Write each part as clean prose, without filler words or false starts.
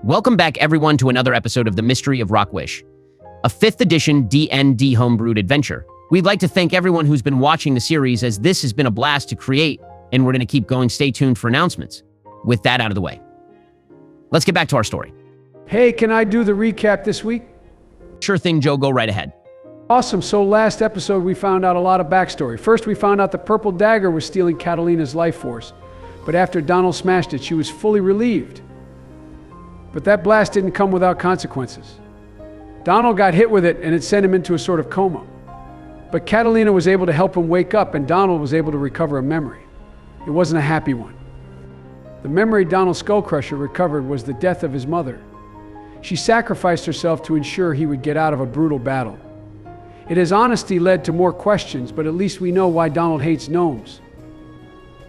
Welcome back, everyone, to another episode of The Mystery of Rockwish, a 5th edition D&D homebrewed adventure. We'd like to thank everyone who's been watching the series, as this has been a blast to create, and we're going to keep going. Stay tuned for announcements. With that out of the way, let's get back to our story. Hey, can I do the recap this week? Sure thing, Joe. Go right ahead. Awesome. So last episode, we found out a lot of backstory. First, we found out the purple dagger was stealing Catalina's life force. But after Donald smashed it, she was fully relieved. But that blast didn't come without consequences. Donald got hit with it, and it sent him into a sort of coma. But Catalina was able to help him wake up, and Donald was able to recover a memory. It wasn't a happy one. The memory Donald Skullcrusher recovered was the death of his mother. She sacrificed herself to ensure he would get out of a brutal battle. His honesty led to more questions, but at least we know why Donald hates gnomes.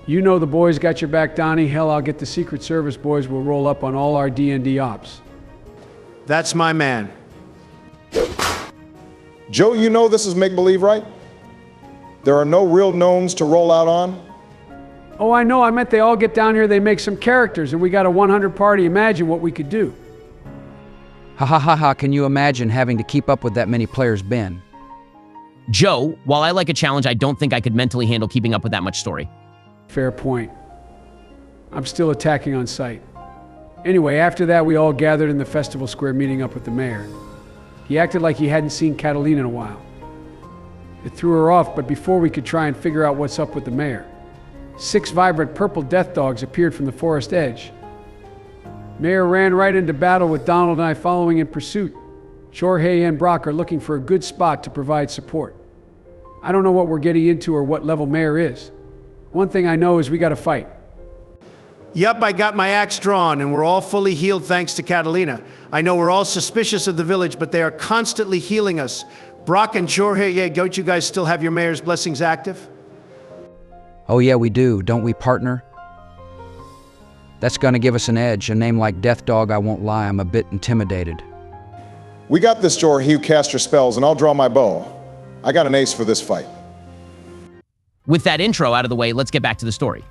You know the boys got your back, Donnie. Hell, I'll get the Secret Service boys will roll up on all our D&D ops. That's my man. Joe, you know this is make-believe, right? There are no real gnomes to roll out on. Oh, I know. I meant they all get down here, they make some characters, and we got a 100 party. Imagine what we could do. Ha ha ha ha, can you imagine having to keep up with that many players, Ben? Joe, while I like a challenge, I don't think I could mentally handle keeping up with that much story. Fair point. I'm still attacking on sight. Anyway, after that, we all gathered in the festival square meeting up with the mayor. He acted like he hadn't seen Catalina in a while. It threw her off, but before we could try and figure out what's up with the mayor, 6 vibrant purple death dogs appeared from the forest edge. Mayor ran right into battle with Donald and I following in pursuit. Jorge and Brock are looking for a good spot to provide support. I don't know what we're getting into or what level Mayor is. One thing I know is we gotta fight. Yup, I got my axe drawn, and we're all fully healed thanks to Catalina. I know we're all suspicious of the village, but they are constantly healing us. Brock and Jorge, don't you guys still have your mayor's blessings active? Oh yeah, we do, don't we, partner? That's gonna give us an edge. A name like Death Dog, I won't lie, I'm a bit intimidated. We got this, Jorge. Cast your spells, and I'll draw my bow. I got an ace for this fight. With that intro out of the way, let's get back to the story.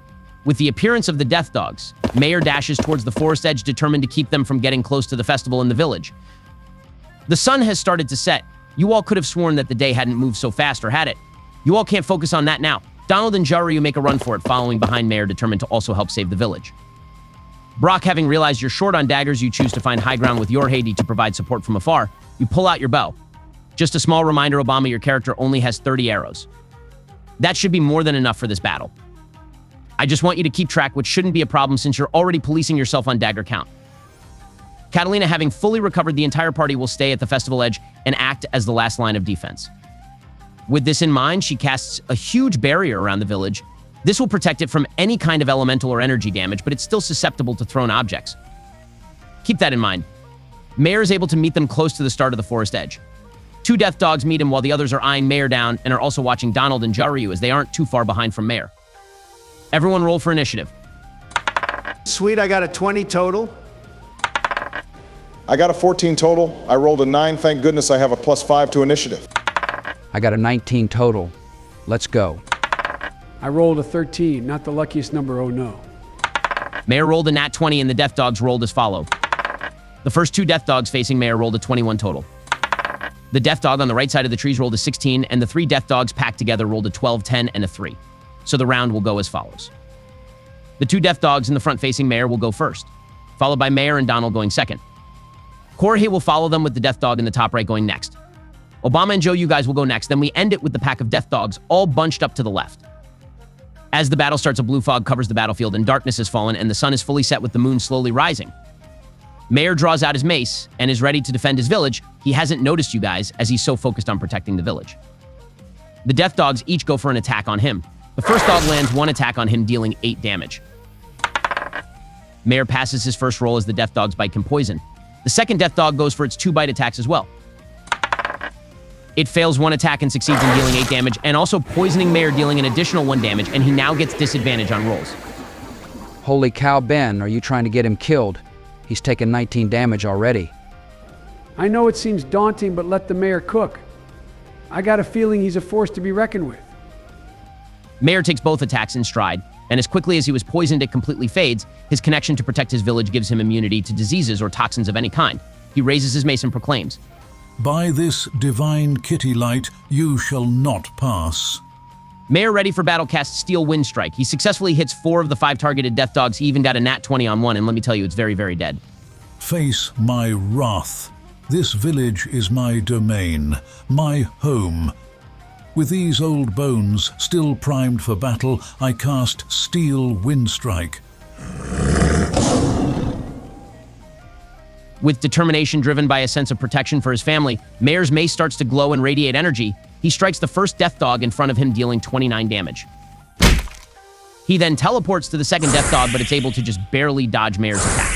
With the appearance of the Death Dogs, Mayor dashes towards the forest edge, determined to keep them from getting close to the festival in the village. The sun has started to set. You all could have sworn that the day hadn't moved so fast, or had it? You all can't focus on that now. Donald and Jaryu make a run for it, following behind Mayor, determined to also help save the village. Brock, having realized you're short on daggers, you choose to find high ground with your Haiti to provide support from afar. You pull out your bow. Just a small reminder, Obama, your character only has 30 arrows. That should be more than enough for this battle. I just want you to keep track, which shouldn't be a problem since you're already policing yourself on dagger count. Catalina, having fully recovered, the entire party will stay at the festival edge and act as the last line of defense. With this in mind, she casts a huge barrier around the village. This will protect it from any kind of elemental or energy damage, but it's still susceptible to thrown objects. Keep that in mind. Mayor is able to meet them close to the start of the forest edge. 2 death dogs meet him while the others are eyeing Mayor down and are also watching Donald and Jaryu, as they aren't too far behind from Mayor. Everyone roll for initiative. Sweet, I got a 20 total. I got a 14 total. I rolled a 9. Thank goodness I have a +5 to initiative. I got a 19 total. Let's go. I rolled a 13, not the luckiest number, oh no. Mayor rolled a nat 20 and the death dogs rolled as follow. The first 2 death dogs facing Mayor rolled a 21 total. The death dog on the right side of the trees rolled a 16, and the 3 death dogs packed together rolled a 12, 10, and a 3. So the round will go as follows. The 2 death dogs in the front facing Mayor will go first, followed by Mayor and Donald going second. Jorge will follow them with the death dog in the top right going next. Obama and Joe, you guys will go next. Then we end it with the pack of death dogs all bunched up to the left. As the battle starts, a blue fog covers the battlefield and darkness has fallen, and the sun is fully set with the moon slowly rising. Mayor draws out his mace and is ready to defend his village. He hasn't noticed you guys as he's so focused on protecting the village. The death dogs each go for an attack on him. The first dog lands 1 attack on him, dealing 8 damage. Mayor passes his first roll as the death dogs bite him poison. The second death dog goes for its 2 bite attacks as well. It fails 1 attack and succeeds in dealing 8 damage, and also poisoning Mayor, dealing an additional 1 damage, and he now gets disadvantage on rolls. Holy cow, Ben, are you trying to get him killed? He's taken 19 damage already. I know it seems daunting, but let the mayor cook. I got a feeling he's a force to be reckoned with. Mayor takes both attacks in stride. And as quickly as he was poisoned, it completely fades. His connection to protect his village gives him immunity to diseases or toxins of any kind. He raises his mace and proclaims, "By this divine kitty light, you shall not pass." Mayor ready for battle casts Steel Wind Strike. He successfully hits 4 of the 5 targeted death dogs. He even got a nat 20 on one, and let me tell you, it's very, very dead. Face my wrath. This village is my domain, my home. With these old bones still primed for battle, I cast Steel Wind Strike. With determination driven by a sense of protection for his family, Mayor's mace starts to glow and radiate energy. He strikes the first death dog in front of him, dealing 29 damage. He then teleports to the second death dog, but it's able to just barely dodge Mayor's attack.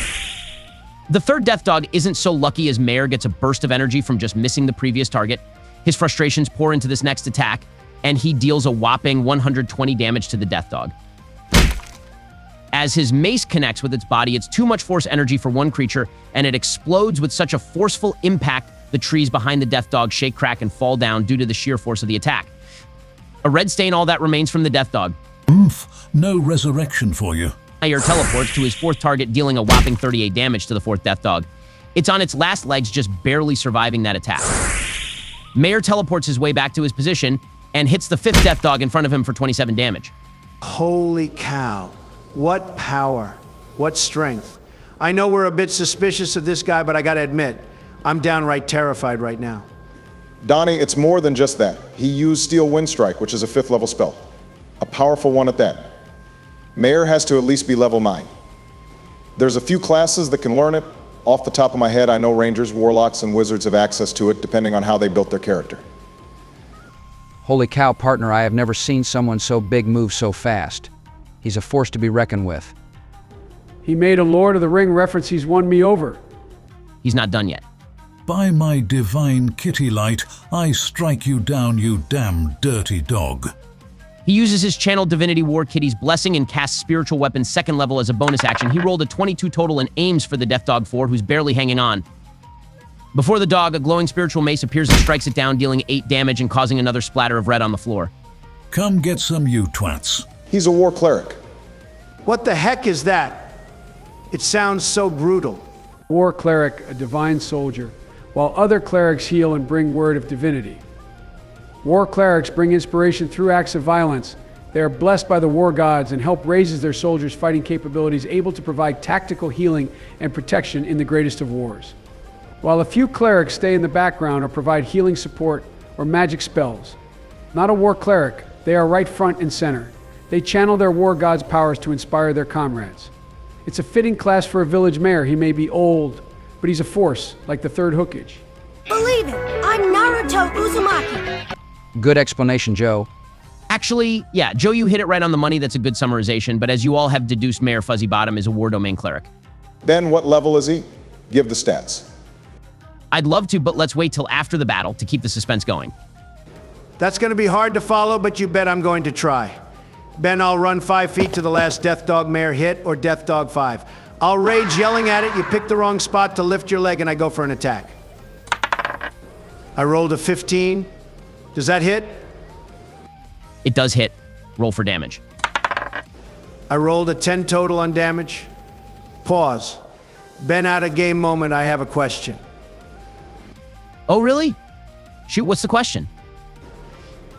The third death dog isn't so lucky, as Mayor gets a burst of energy from just missing the previous target. His frustrations pour into this next attack, and he deals a whopping 120 damage to the death dog. As his mace connects with its body, it's too much force energy for one creature, and it explodes with such a forceful impact the trees behind the death dog shake, crack, and fall down due to the sheer force of the attack. A red stain, all that remains from the death dog. No resurrection for you. Mayor teleports to his fourth target, dealing a whopping 38 damage to the fourth death dog. It's on its last legs, just barely surviving that attack. Mayor teleports his way back to his position and hits the fifth death dog in front of him for 27 damage. Holy cow. What power. What strength. I know we're a bit suspicious of this guy, but I gotta admit, I'm downright terrified right now. Donnie, it's more than just that. He used Steel Wind Strike, which is a 5th level spell. A powerful one at that. Mayor has to at least be level 9. There's a few classes that can learn it. Off the top of my head, I know Rangers, Warlocks, and Wizards have access to it, depending on how they built their character. Holy cow, partner, I have never seen someone so big move so fast. He's a force to be reckoned with. He made a Lord of the Ring reference. He's won me over. He's not done yet. By my divine kitty light, I strike you down, you damn dirty dog. He uses his channeled Divinity War Kitty's blessing and casts Spiritual Weapon 2nd level as a bonus action. He rolled a 22 total and aims for the Death Dog 4, who's barely hanging on. Before the dog, a glowing spiritual mace appears and strikes it down, dealing 8 damage and causing another splatter of red on the floor. Come get some, you twats. He's a war cleric. What the heck is that? It sounds so brutal. War cleric, a divine soldier, while other clerics heal and bring word of divinity. War clerics bring inspiration through acts of violence. They are blessed by the war gods, and help raises their soldiers' fighting capabilities, able to provide tactical healing and protection in the greatest of wars. While a few clerics stay in the background or provide healing support or magic spells. Not a war cleric, they are right front and center. They channel their war gods' powers to inspire their comrades. It's a fitting class for a village mayor. He may be old, but he's a force, like the third Hookage. Believe it, I'm Naruto Uzumaki. Good explanation, Joe. Actually, yeah, Joe, you hit it right on the money. That's a good summarization, but as you all have deduced, Mayor Fuzzy Bottom is a War Domain Cleric. Ben, what level is he? Give the stats. I'd love to, but let's wait till after the battle to keep the suspense going. That's gonna be hard to follow, but you bet I'm going to try. Ben, I'll run 5 feet to the last Death Dog Mayor hit, or Death Dog 5. I'll rage yelling at it, you pick the wrong spot to lift your leg, and I go for an attack. I rolled a 15. Does that hit? It does hit. Roll for damage. I rolled a 10 total on damage. Pause. Ben, out of game moment, I have a question. Oh, really? Shoot, what's the question?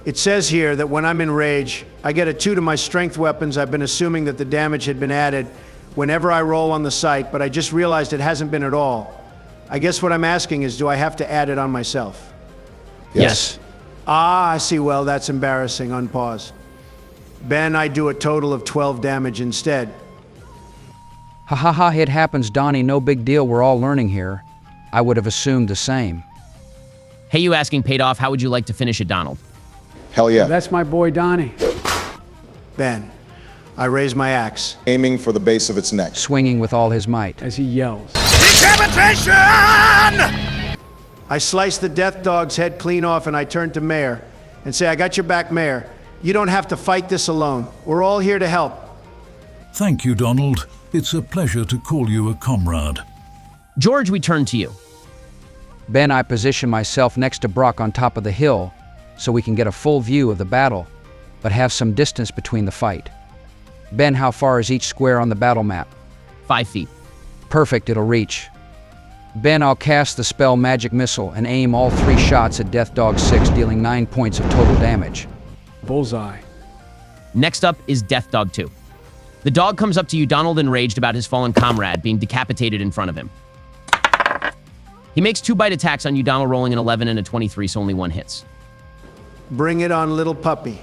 It says here that when I'm in rage, I get a 2 to my strength weapons. I've been assuming that the damage had been added whenever I roll on the site, but I just realized it hasn't been at all. I guess what I'm asking is, do I have to add it on myself? Yes. Ah, I see. Well, that's embarrassing. Unpause. Ben, I do a total of 12 damage instead. Ha ha ha, it happens, Donnie. No big deal. We're all learning here. I would have assumed the same. Hey, you asking paid off. How would you like to finish it, Donald? Hell yeah. That's my boy Donnie. Ben, I raise my axe. Aiming for the base of its neck. Swinging with all his might. As he yells. I slice the Death Dog's head clean off, and I turn to Mayor and say, I got your back, Mayor. You don't have to fight this alone. We're all here to help. Thank you, Donald. It's a pleasure to call you a comrade. George, we turn to you. Ben, I position myself next to Brock on top of the hill so we can get a full view of the battle, but have some distance between the fight. Ben, how far is each square on the battle map? 5 feet. Perfect, it'll reach. Ben, I'll cast the spell Magic Missile and aim all 3 shots at Death Dog 6, dealing 9 points of total damage. Bullseye. Next up is Death Dog 2. The dog comes up to you, Donald, enraged about his fallen comrade being decapitated in front of him. He makes 2 bite attacks on you, Donald, rolling an 11 and a 23, so only 1 hits. Bring it on, little puppy.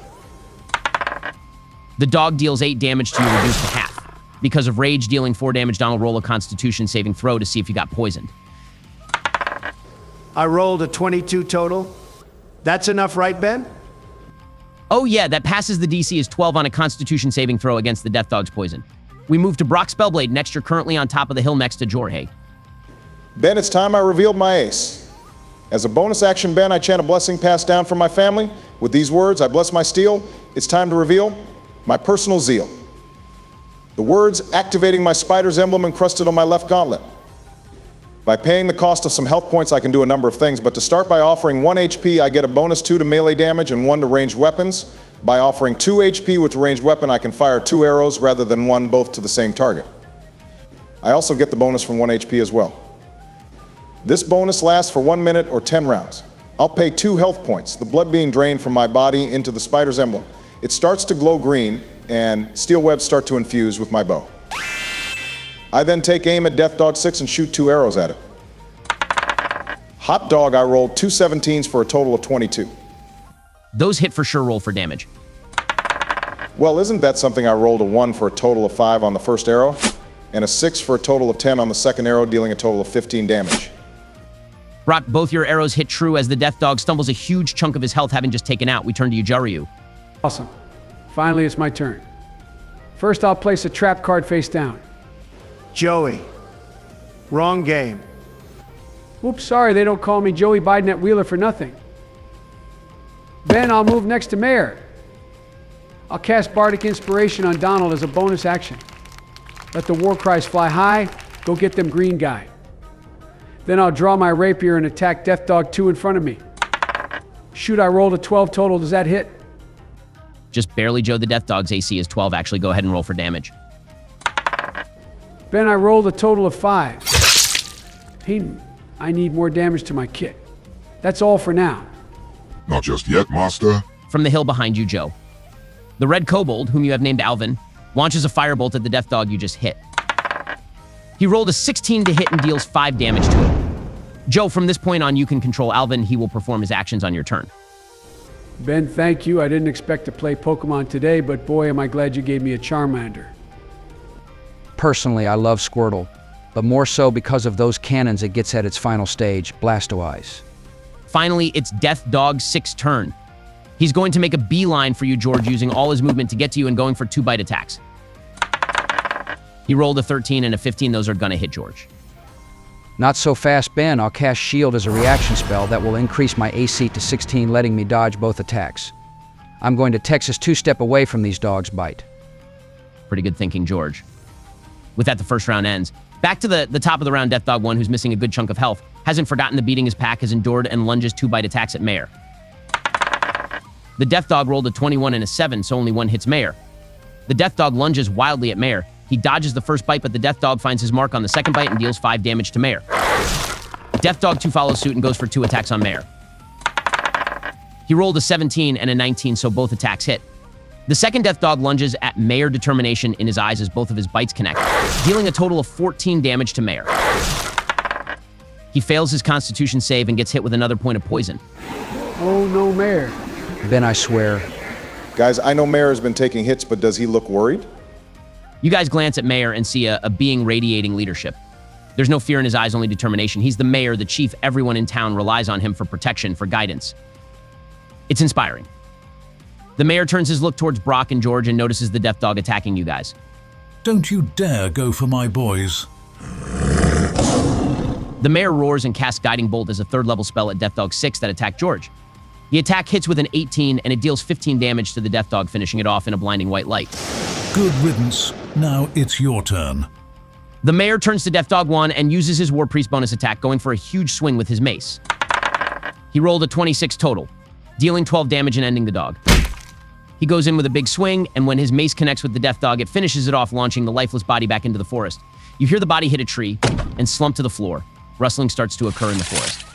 The dog deals 8 damage to you, reduced to half. Because of rage, dealing 4 damage, Donald, roll a Constitution saving throw to see if you got poisoned. I rolled a 22 total. That's enough, right, Ben? Oh yeah, that passes. The DC is 12 on a Constitution saving throw against the Death Dog's poison. We move to Brock Spellblade. Next, you're currently on top of the hill next to Jorge. Ben, it's time I revealed my ace. As a bonus action, Ben, I chant a blessing passed down from my family. With these words, I bless my steel. It's time to reveal my personal zeal. The words activating my spider's emblem encrusted on my left gauntlet. By paying the cost of some health points, I can do a number of things, but to start by offering 1 HP, I get a bonus 2 to melee damage and 1 to ranged weapons. By offering 2 HP with a ranged weapon, I can fire 2 arrows rather than 1, both to the same target. I also get the bonus from 1 HP as well. This bonus lasts for 1 minute or 10 rounds. I'll pay 2 health points, the blood being drained from my body into the spider's emblem. It starts to glow green, and steel webs start to infuse with my bow. I then take aim at Death Dog 6 and shoot 2 arrows at it. Hot Dog, I rolled 2 17s for a total of 22. Those hit for sure. Roll for damage. Well, isn't that something? I rolled a 1 for a total of 5 on the first arrow, and a 6 for a total of 10 on the second arrow, dealing a total of 15 damage. Brock, both your arrows hit true as the Death Dog stumbles, a huge chunk of his health having just taken out. We turn to you, Jaryu. Awesome. Finally, it's my turn. First, I'll place a trap card face down. Joey. Wrong game. Oops, sorry, they don't call me Joey Biden at Wheeler for nothing. Ben, I'll move next to Mayor. I'll cast Bardic Inspiration on Donald as a bonus action. Let the war cries fly high, go get them green guy. Then I'll draw my rapier and attack Death Dog 2 in front of me. Shoot, I rolled a 12 total, does that hit? Just barely, Joe. The Death Dog's AC is 12. Actually, go ahead and roll for damage. Ben, I rolled a total of 5. Hey, I need more damage to my kit. That's all for now. Not just yet, Master. From the hill behind you, Joe. The Red Kobold, whom you have named Alvin, launches a firebolt at the Death Dog you just hit. He rolled a 16 to hit and deals 5 damage to it. Joe, from this point on, you can control Alvin. He will perform his actions on your turn. Ben, thank you. I didn't expect to play Pokemon today, but boy, am I glad you gave me a Charmander. Personally, I love Squirtle, but more so because of those cannons it gets at its final stage, Blastoise. Finally, it's Death Dog 6's turn. He's going to make a beeline for you, George, using all his movement to get to you and going for 2 bite attacks. He rolled a 13 and a 15. Those are going to hit George. Not so fast, Ben. I'll cast Shield as a reaction spell that will increase my AC to 16, letting me dodge both attacks. I'm going to Texas 2-step away from these dogs' bite. Pretty good thinking, George. With that, the first round ends. Back to the top of the round, Death Dog 1, who's missing a good chunk of health, hasn't forgotten the beating his pack, has endured and lunges 2 bite attacks at Mayor. The Death Dog rolled a 21 and a 7, so only 1 hits Mayor. The Death Dog lunges wildly at Mayor. He dodges the first bite, but the Death Dog finds his mark on the second bite and deals 5 damage to Mayor. Death Dog 2 follows suit and goes for 2 attacks on Mayor. He rolled a 17 and a 19, so both attacks hit. The second Death Dog lunges at Mayor, determination in his eyes as both of his bites connect, dealing a total of 14 damage to Mayor. He fails his Constitution save and gets hit with another point of poison. Oh no, Mayor. Ben, I swear. Guys, I know Mayor has been taking hits, but does he look worried? You guys glance at Mayor and see a being radiating leadership. There's no fear in his eyes, only determination. He's the mayor, the chief. Everyone in town relies on him for protection, for guidance. It's inspiring. The mayor turns his look towards Brock and George and notices the Death Dog attacking you guys. Don't you dare go for my boys. The mayor roars and casts Guiding Bolt as a 3rd level spell at Death Dog 6 that attacked George. The attack hits with an 18 and it deals 15 damage to the Death Dog, finishing it off in a blinding white light. Good riddance. Now it's your turn. The mayor turns to Death Dog 1 and uses his War Priest bonus attack, going for a huge swing with his mace. He rolled a 26 total, dealing 12 damage and ending the dog. He goes in with a big swing, and when his mace connects with the death dog, it finishes it off, launching the lifeless body back into the forest. You hear the body hit a tree and slump to the floor. Rustling starts to occur in the forest.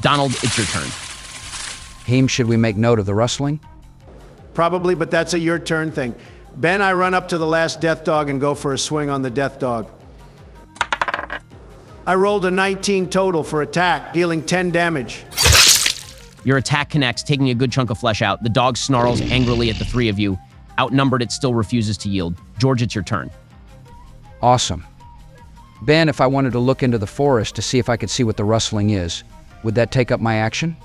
Donald, it's your turn. Heem, should we make note of the rustling? Probably, but that's a your turn thing. Ben, I run up to the last death dog and go for a swing on the death dog. I rolled a 19 total for attack, dealing 10 damage. Your attack connects, taking a good chunk of flesh out. The dog snarls angrily at the three of you. Outnumbered, it still refuses to yield. George, it's your turn. Awesome. Ben, if I wanted to look into the forest to see if I could see what the rustling is, would that take up my action?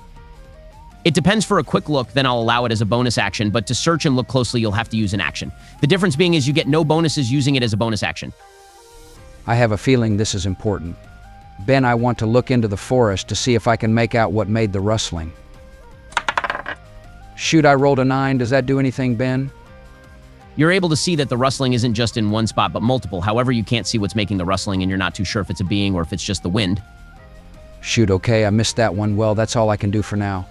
It depends. For a quick look, then I'll allow it as a bonus action, but to search and look closely, you'll have to use an action. The difference being is you get no bonuses using it as a bonus action. I have a feeling this is important. Ben, I want to look into the forest to see if I can make out what made the rustling. Shoot, I rolled a 9. Does that do anything, Ben? You're able to see that the rustling isn't just in one spot, but multiple. However, you can't see what's making the rustling, and you're not too sure if it's a being or if it's just the wind. Shoot, okay, I missed that one. Well, that's all I can do for now.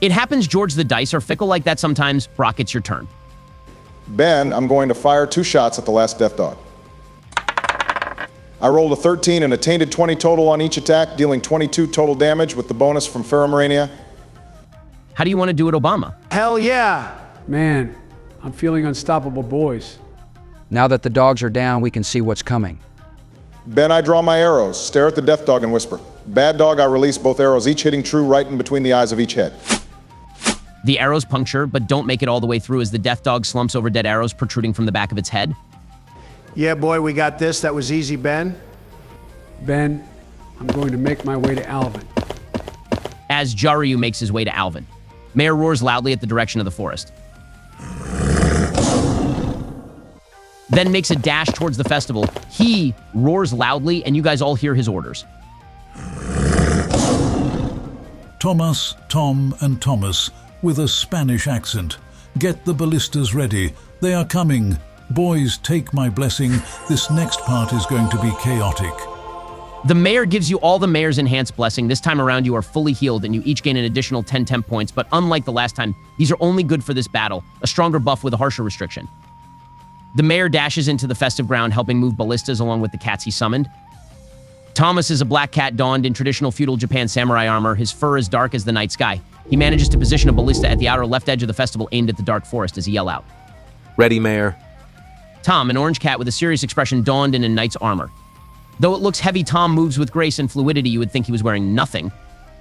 It happens, George. The dice are fickle like that sometimes. Brock, it's your turn. Ben, I'm going to fire 2 shots at the last death dog. I rolled a 13 and a tainted 20 total on each attack, dealing 22 total damage with the bonus from Pheromonia. How do you want to do it, Obama? Hell yeah! Man, I'm feeling unstoppable, boys. Now that the dogs are down, we can see what's coming. Ben, I draw my arrows, stare at the death dog and whisper. Bad dog, I release both arrows, each hitting true right in between the eyes of each head. The arrows puncture, but don't make it all the way through as the death dog slumps over dead arrows protruding from the back of its head. Yeah, boy, we got this. That was easy, Ben. Ben, I'm going to make my way to Alvin. As Jaryu makes his way to Alvin, Mayor roars loudly at the direction of the forest. Then makes a dash towards the festival. He roars loudly, and you guys all hear his orders. Thomas, Tom, and Thomas, with a Spanish accent. Get the ballistas ready. They are coming. Boys, take my blessing. This next part is going to be chaotic. The mayor gives you all the mayor's enhanced blessing. This time around, you are fully healed, and you each gain an additional 10 temp points. But unlike the last time, these are only good for this battle. A stronger buff with a harsher restriction. The mayor dashes into the festive ground, helping move ballistas along with the cats he summoned. Thomas is a black cat donned in traditional feudal Japan samurai armor. His fur is dark as the night sky. He manages to position a ballista at the outer left edge of the festival, aimed at the dark forest as he yell out. Ready, Mayor. Tom, an orange cat with a serious expression, donned in a knight's armor. Though it looks heavy, Tom moves with grace and fluidity. You would think he was wearing nothing.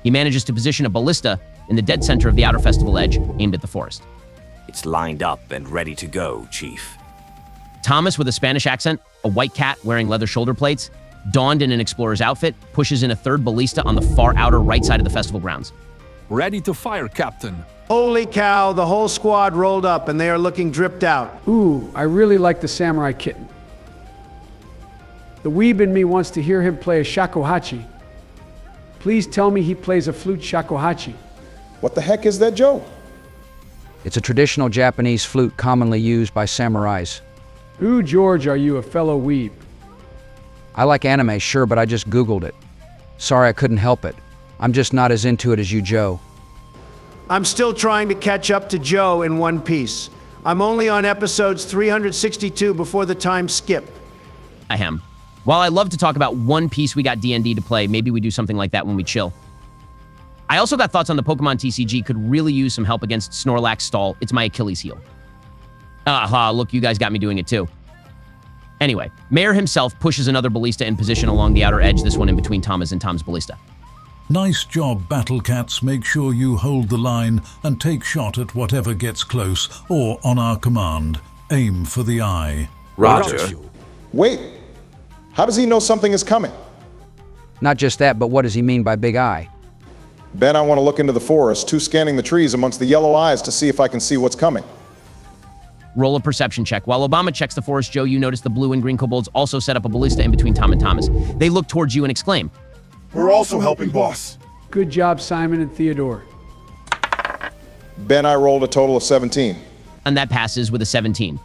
He manages to position a ballista in the dead center of the outer festival edge, aimed at the forest. It's lined up and ready to go, Chief. Thomas, with a Spanish accent, a white cat wearing leather shoulder plates, donned in an explorer's outfit, pushes in a third ballista on the far outer right side of the festival grounds. Ready to fire, Captain. Holy cow, the whole squad rolled up and they are looking dripped out. Ooh, I really like the samurai kitten. The weeb in me wants to hear him play a shakuhachi. Please tell me he plays a flute shakuhachi. What the heck is that, Joe? It's a traditional Japanese flute commonly used by samurais. Ooh, George, are you a fellow weeb? I like anime, sure, but I just Googled it. Sorry, I couldn't help it. I'm just not as into it as you, Joe. I'm still trying to catch up to Joe in One Piece. I'm only on episodes 362 before the time skip. Ahem. While I love to talk about One Piece, we got D&D to play. Maybe we do something like that when we chill. I also got thoughts on the Pokemon TCG. Could really use some help against Snorlax Stall. It's my Achilles heel. Aha, look, you guys got me doing it too. Anyway, Mayor himself pushes another ballista in position along the outer edge, this one in between Thomas and Tom's ballista. Nice job, Battle Cats. Make sure you hold the line and take shot at whatever gets close, or on our command, aim for the eye. Roger. Wait, how does he know something is coming? Not just that, but what does he mean by big eye? Ben, I want to look into the forest, scanning the trees amongst the yellow eyes to see if I can see what's coming. Roll a perception check. While Obama checks the forest, Joe, you notice the blue and green kobolds also set up a ballista in between Tom and Thomas. They look towards you and exclaim, We're also helping, boss. Good job, Simon and Theodore. Ben, I rolled a total of 17. and that passes with a 17.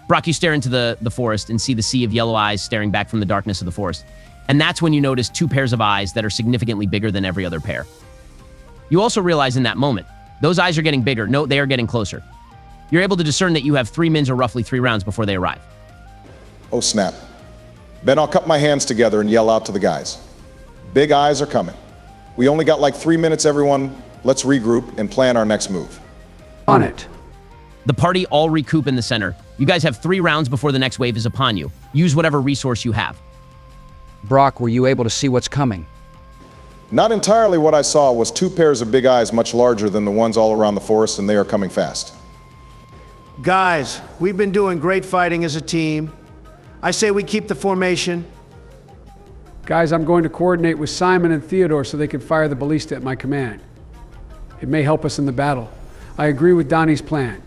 Brock, you stare into the forest and see the sea of yellow eyes staring back from the darkness of the forest. And that's when you notice two pairs of eyes that are significantly bigger than every other pair. You also realize in that moment Those eyes are getting bigger. No, they are getting closer. You're able to discern that you have 3 mins or roughly 3 rounds before they arrive. Oh, snap. Ben, I'll cup my hands together and yell out to the guys. Big eyes are coming. We only got like 3 minutes, everyone. Let's regroup and plan our next move. On it. The party all recoup in the center. You guys have 3 rounds before the next wave is upon you. Use whatever resource you have. Brock, were you able to see what's coming? Not entirely. What I saw was 2 pairs of big eyes much larger than the ones all around the forest, and they are coming fast. Guys, we've been doing great fighting as a team. I say we keep the formation. Guys, I'm going to coordinate with Simon and Theodore so they can fire the ballista at my command. It may help us in the battle. I agree with Donnie's plan.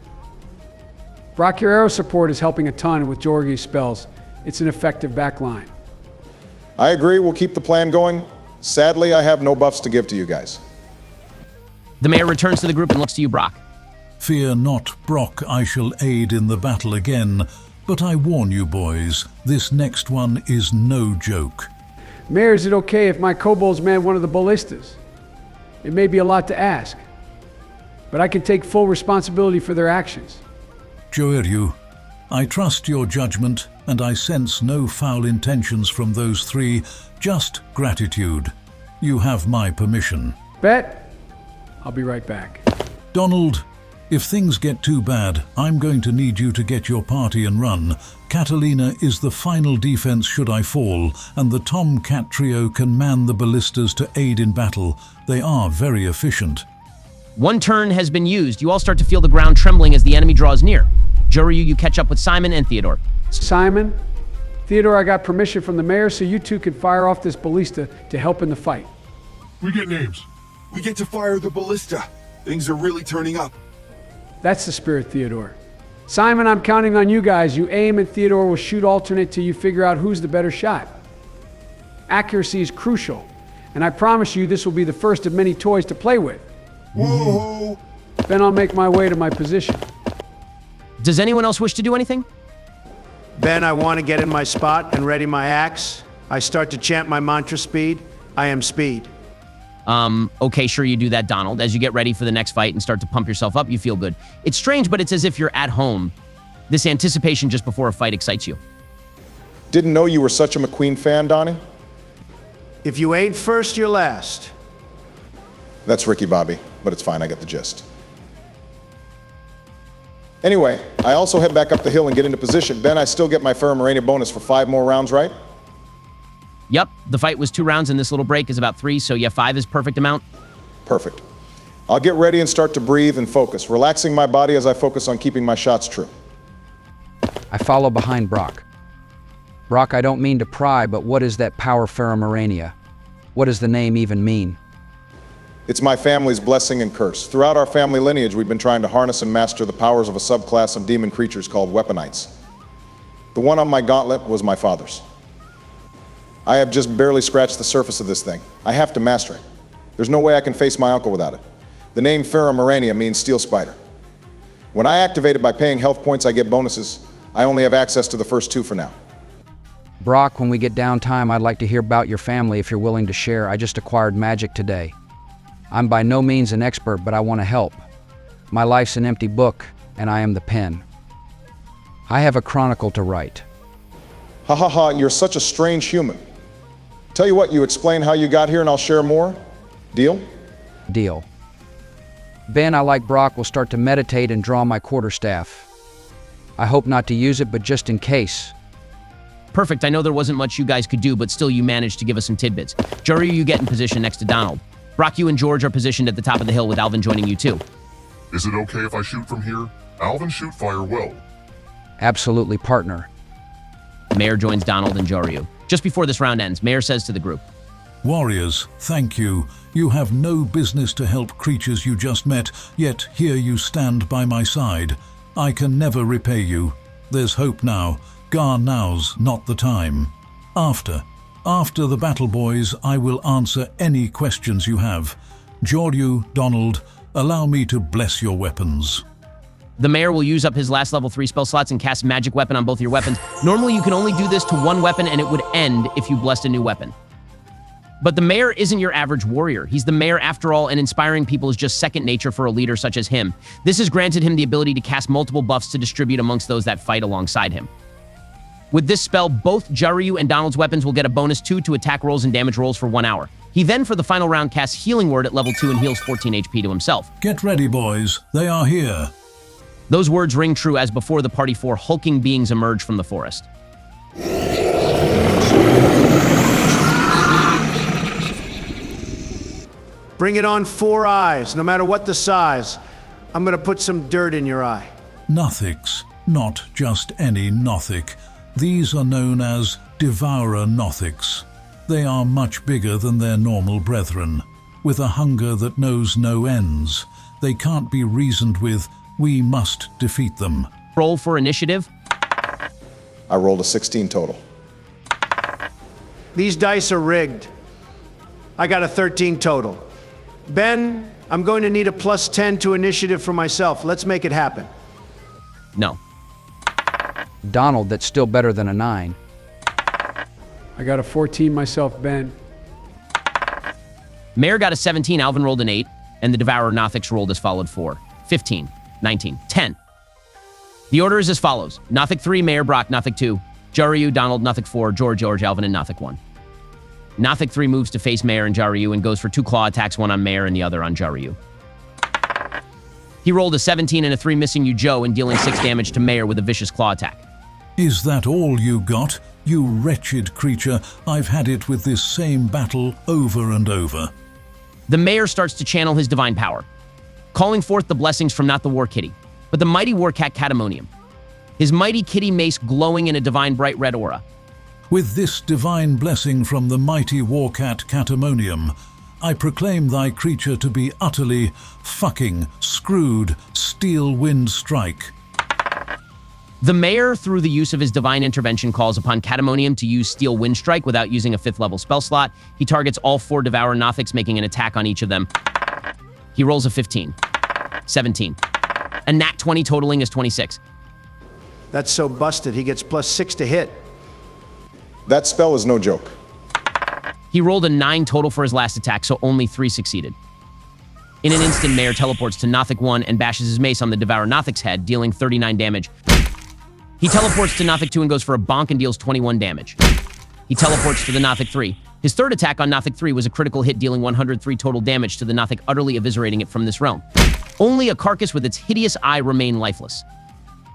Brock, your arrow support is helping a ton with Georgi's spells. It's an effective backline. I agree. We'll keep the plan going. Sadly, I have no buffs to give to you guys. The mayor returns to the group and looks to you, Brock. Fear not, Brock, I shall aid in the battle again. But I warn you, boys, this next one is no joke. Mayor, is it okay if my kobolds man one of the ballistas? It may be a lot to ask, but I can take full responsibility for their actions. Joeryu, I trust your judgment, and I sense no foul intentions from those 3, just gratitude. You have my permission. Bet? I'll be right back. Donald, if things get too bad, I'm going to need you to get your party and run. Catalina is the final defense should I fall, and the Tomcat trio can man the ballistas to aid in battle. They are very efficient. 1 turn has been used. You all start to feel the ground trembling as the enemy draws near. Joeryu, you catch up with Simon and Theodore. Simon, Theodore, I got permission from the mayor so you 2 can fire off this ballista to help in the fight. We get names. We get to fire the ballista. Things are really turning up. That's the spirit, Theodore. Simon, I'm counting on you guys. You aim and Theodore will shoot alternate till you figure out who's the better shot. Accuracy is crucial, and I promise you this will be the first of many toys to play with. Whoa! Then I'll make my way to my position. Does anyone else wish to do anything? Ben, I want to get in my spot and ready my axe. I start to chant my mantra speed. I am speed. Okay, sure, you do that, Donald. As you get ready for the next fight and start to pump yourself up, you feel good. It's strange, but it's as if you're at home. This anticipation just before a fight excites you. Didn't know you were such a McQueen fan, Donnie? If you ain't first, you're last. That's Ricky Bobby, but it's fine, I get the gist. Anyway, I also head back up the hill and get into position. Ben, I still get my Ferramorania bonus for 5 more rounds, right? Yep, the fight was 2 rounds and this little break is about 3, so yeah, 5 is perfect amount. Perfect. I'll get ready and start to breathe and focus, relaxing my body as I focus on keeping my shots true. I follow behind Brock. Brock, I don't mean to pry, but what is that power Ferramorania? What does the name even mean? It's my family's blessing and curse. Throughout our family lineage, we've been trying to harness and master the powers of a subclass of demon creatures called Weaponites. The one on my gauntlet was my father's. I have just barely scratched the surface of this thing. I have to master it. There's no way I can face my uncle without it. The name Ferramorania means steel spider. When I activate it by paying health points, I get bonuses. I only have access to the first 2 for now. Brock, when we get downtime, I'd like to hear about your family if you're willing to share. I just acquired magic today. I'm by no means an expert, but I want to help. My life's an empty book, and I am the pen. I have a chronicle to write. Ha ha ha, you're such a strange human. Tell you what, you explain how you got here and I'll share more. Deal? Deal. Ben, I like Brock, will start to meditate and draw my quarterstaff. I hope not to use it, but just in case. Perfect, I know there wasn't much you guys could do, but still you managed to give us some tidbits. Joeryu, you get in position next to Donald. Brock, you and George are positioned at the top of the hill with Alvin joining you too. Is it okay if I shoot from here? Alvin shoot fire well. Absolutely, partner. Mayor joins Donald and Joeryu. Just before this round ends, Mayor says to the group, Warriors, thank you. You have no business to help creatures you just met, yet here you stand by my side. I can never repay you. There's hope now. Gar now's not the time. After the battle, boys, I will answer any questions you have. Joeryu, Donald, allow me to bless your weapons. The mayor will use up his last level 3 spell slots and cast magic weapon on both your weapons. Normally you can only do this to one weapon and it would end if you blessed a new weapon. But the mayor isn't your average warrior. He's the mayor after all, and inspiring people is just second nature for a leader such as him. This has granted him the ability to cast multiple buffs to distribute amongst those that fight alongside him. With this spell, both Jaryu and Donald's weapons will get a bonus 2 to attack rolls and damage rolls for 1 hour. He then, for the final round, casts Healing Word at level 2 and heals 14 HP to himself. Get ready, boys. They are here. Those words ring true as before the party 4 hulking beings emerge from the forest. Bring it on 4 eyes, no matter what the size. I'm gonna put some dirt in your eye. Nothics, not just any Nothic. These are known as Devourer Nothics. They are much bigger than their normal brethren, with a hunger that knows no ends. They can't be reasoned with. We must defeat them. Roll for initiative. I rolled a 16 total. These dice are rigged. I got a 13 total. Ben, I'm going to need a plus 10 to initiative for myself. Let's make it happen. No. Donald, that's still better than a 9. I got a 14 myself, Ben. Mayor got a 17, Alvin rolled an 8, and the Devourer Nothics rolled as followed 4, 15, 19, 10. The order is as follows. Nothic 3, Mayor, Brock, Nothic 2, Jaryu, Donald, Nothic 4, George, Alvin, and Nothic 1. Nothic 3 moves to face Mayor and Jaryu and goes for 2 claw attacks, one on Mayor and the other on Jaryu. He rolled a 17 and a 3, missing you, Joe, and dealing 6 damage to Mayor with a vicious claw attack. Is that all you got? You wretched creature. I've had it with this same battle over and over. The Mayor starts to channel his divine power, calling forth the blessings from not the War Kitty, but the mighty War Cat Catamonium. His mighty kitty mace glowing in a divine bright red aura. With this divine blessing from the mighty Warcat Catamonium, I proclaim thy creature to be utterly fucking screwed. Steel Wind Strike. The Mayor, through the use of his divine intervention, calls upon Catamonium to use Steel Wind Strike without using a 5th level spell slot. He targets all 4 Devourer Nothics, making an attack on each of them. He rolls a 15, 17. A nat 20 totaling is 26. That's so busted, he gets plus 6 to hit. That spell is no joke. He rolled a 9 total for his last attack, so only 3 succeeded. In an instant, Mayor teleports to Nothic 1 and bashes his mace on the Devourer Nothic's head, dealing 39 damage. He teleports to Nothic 2 and goes for a bonk and deals 21 damage. He teleports to the Nothic 3. His third attack on Nothic 3 was a critical hit, dealing 103 total damage to the Nothic, utterly eviscerating it from this realm. Only a carcass with its hideous eye remained lifeless.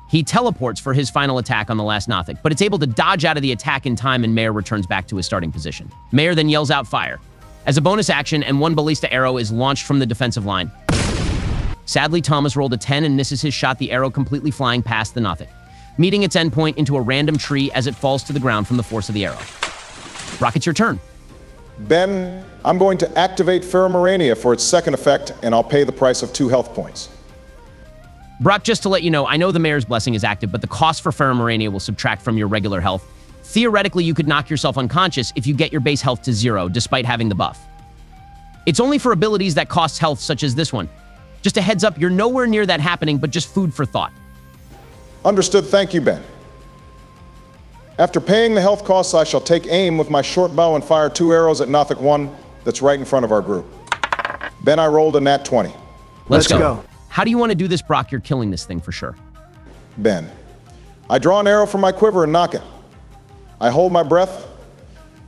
He teleports for his final attack on the last Nothic, but it's able to dodge out of the attack in time, and Mayor returns back to his starting position. Mayor then yells out fire. As a bonus action, and 1 ballista arrow is launched from the defensive line. Sadly, Thomas rolled a 10 and misses his shot, the arrow completely flying past the Nothic, meeting its endpoint into a random tree as it falls to the ground from the force of the arrow. Brock, it's your turn. Ben, I'm going to activate Pheromoralia for its second effect, and I'll pay the price of 2 health points. Brock, just to let you know, I know the Mayor's Blessing is active, but the cost for Pheromoralia will subtract from your regular health. Theoretically, you could knock yourself unconscious if you get your base health to 0, despite having the buff. It's only for abilities that cost health, such as this one. Just a heads up, you're nowhere near that happening, but just food for thought. Understood. Thank you, Ben. After paying the health costs, I shall take aim with my short bow and fire 2 arrows at Nothic 1 that's right in front of our group. Ben, I rolled a nat 20. Let's go. How do you want to do this, Brock? You're killing this thing for sure. Ben, I draw an arrow from my quiver and nock it. I hold my breath,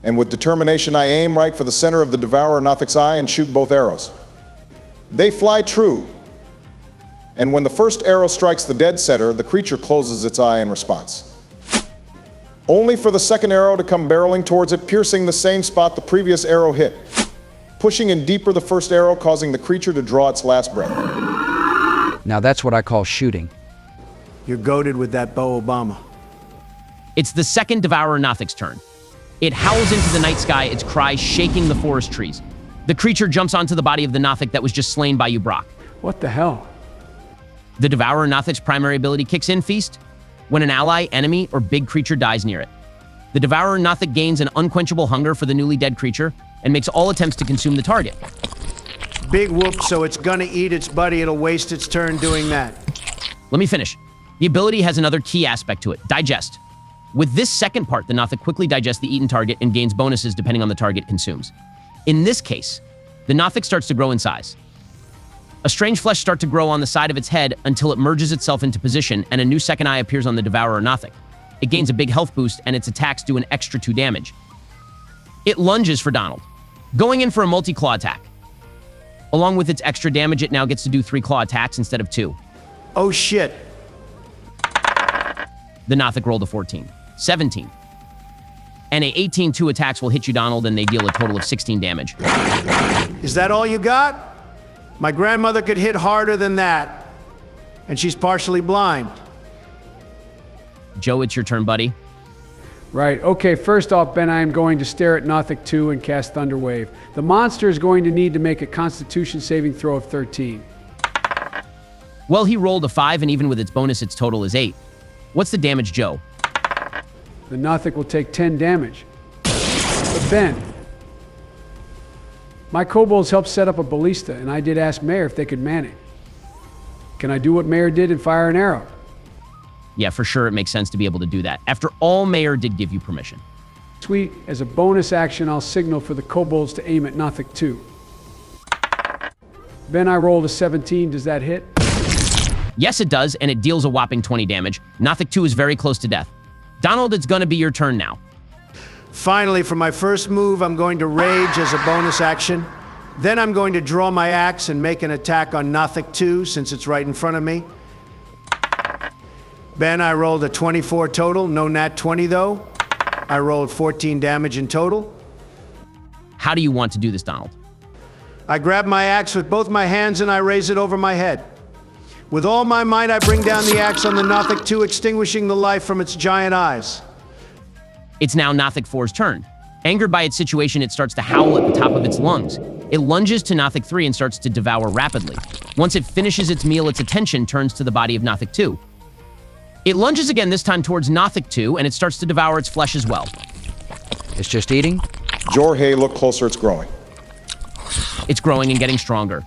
and with determination I aim right for the center of the Devourer Nothic's eye and shoot both arrows. They fly true, and when the first arrow strikes the dead center, the creature closes its eye in response. Only for the second arrow to come barreling towards it, piercing the same spot the previous arrow hit, pushing in deeper the first arrow, causing the creature to draw its last breath. Now that's what I call shooting. You're goated with that bow, Obama. It's the second Devourer Nothic's turn. It howls into the night sky, its cries shaking the forest trees. The creature jumps onto the body of the Nothic that was just slain by you, Brock. What the hell? The Devourer Nothic's primary ability kicks in, Feast, when an ally, enemy, or big creature dies near it. The Devourer Nothic gains an unquenchable hunger for the newly dead creature and makes all attempts to consume the target. Big whoop, so it's gonna eat its buddy. It'll waste its turn doing that. Let me finish. The ability has another key aspect to it, digest. With this second part, the Nothic quickly digests the eaten target and gains bonuses depending on the target consumes. In this case, the Nothic starts to grow in size. A strange flesh starts to grow on the side of its head until it merges itself into position and a new second eye appears on the Devourer Nothic. It gains a big health boost and its attacks do an extra 2 damage. It lunges for Donald, going in for a multi-claw attack. Along with its extra damage, it now gets to do 3 claw attacks instead of 2. Oh shit. The Nothic rolled a 14. 17. And a 18 2 attacks will hit you, Donald, and they deal a total of 16 damage. Is that all you got? My grandmother could hit harder than that. And she's partially blind. Joe, it's your turn, buddy. Right. Okay, first off, Ben, I am going to stare at Nothic 2 and cast Thunder Wave. The monster is going to need to make a Constitution saving throw of 13. Well, he rolled a 5, and even with its bonus, its total is 8. What's the damage, Joe? The Nothic will take 10 damage. But Ben, my kobolds helped set up a ballista, and I did ask Mayor if they could man it. Can I do what Mayor did and fire an arrow? Yeah, for sure, it makes sense to be able to do that. After all, Mayor did give you permission. Sweet. As a bonus action, I'll signal for the kobolds to aim at Nothic 2. Ben, I rolled a 17. Does that hit? Yes, it does, and it deals a whopping 20 damage. Nothic 2 is very close to death. Donald, it's going to be your turn now. Finally, for my first move, I'm going to rage as a bonus action. Then I'm going to draw my axe and make an attack on Nothic 2 since it's right in front of me. Ben, I rolled a 24 total, no nat 20 though. I rolled 14 damage in total. How do you want to do this, Donald? I grab my axe with both my hands and I raise it over my head. With all my might, I bring down the axe on the Nothic 2, extinguishing the life from its giant eyes. It's now Nothic 4's turn. Angered by its situation, it starts to howl at the top of its lungs. It lunges to Nothic 3 and starts to devour rapidly. Once it finishes its meal, its attention turns to the body of Nothic 2. It lunges again, this time towards Nothic 2, and it starts to devour its flesh as well. It's just eating? Jorge, look closer, it's growing. It's growing and getting stronger.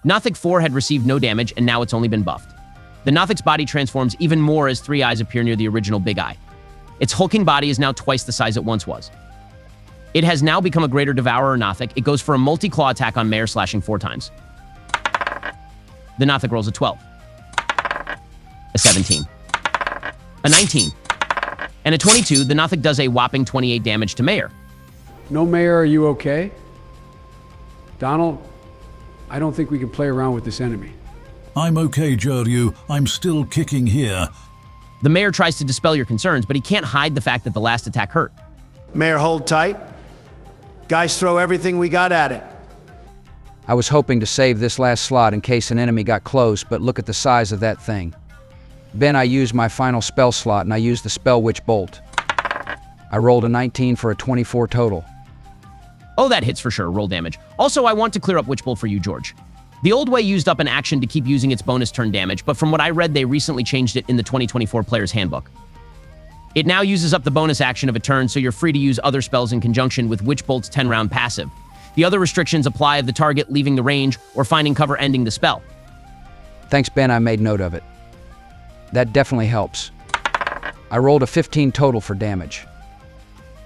Nothic 4 had received no damage, and now it's only been buffed. The Nothic's body transforms even more as 3 eyes appear near the original big eye. Its hulking body is now twice the size it once was. It has now become a greater Devourer Nothic. It goes for a multi-claw attack on Mayor, slashing 4 times. The Nothic rolls a 12. A 17. A 19. And a 22. The Nothic does a whopping 28 damage to Mayor. No, Mayor, are you okay? Donald, I don't think we can play around with this enemy. I'm okay, Joryu. I'm still kicking here. The Mayor tries to dispel your concerns, but he can't hide the fact that the last attack hurt. Mayor, hold tight. Guys, throw everything we got at it. I was hoping to save this last slot in case an enemy got close, but look at the size of that thing. Ben, I used my final spell slot, and I used the Spell Witch Bolt. I rolled a 19 for a 24 total. Oh, that hits for sure. Roll damage. Also, I want to clear up Witch Bolt for you, George. The old way used up an action to keep using its bonus turn damage, but from what I read, they recently changed it in the 2024 Player's Handbook. It now uses up the bonus action of a turn, so you're free to use other spells in conjunction with Witch Bolt's 10-round passive. The other restrictions apply if the target leaving the range or finding cover ending the spell. Thanks, Ben, I made note of it. That definitely helps. I rolled a 15 total for damage.